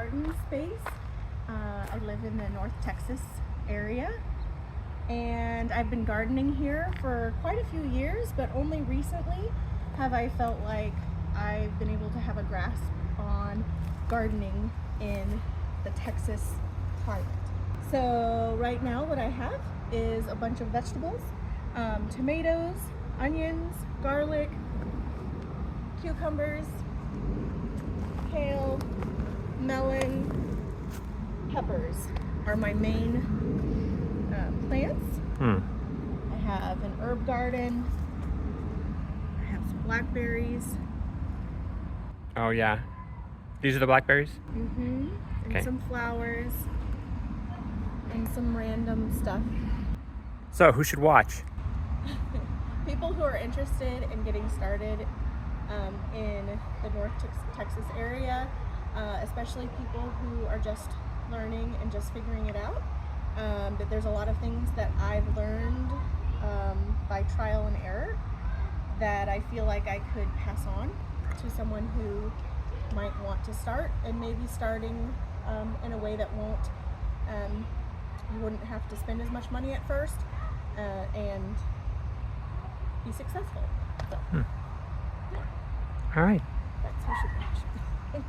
garden space. I live in the North Texas area, and I've been gardening here for quite a few years, but only recently have I felt like I've been able to have a grasp on gardening in the Texas climate. So right now what I have is a bunch of vegetables, tomatoes, onions, garlic, cucumbers, kale, melon, peppers are my main plants. I have an herb garden. I have some blackberries. Oh yeah. These are the blackberries? And Okay. some flowers and some random stuff. So who should watch? People who are interested in getting started in the North Texas area, especially people who are just learning and just figuring it out. But there's a lot of things that I've learned by trial and error that I feel like I could pass on to someone who might want to start, and maybe starting in a way that won't, you wouldn't have to spend as much money at first and be successful. So, All right. that's who should watch.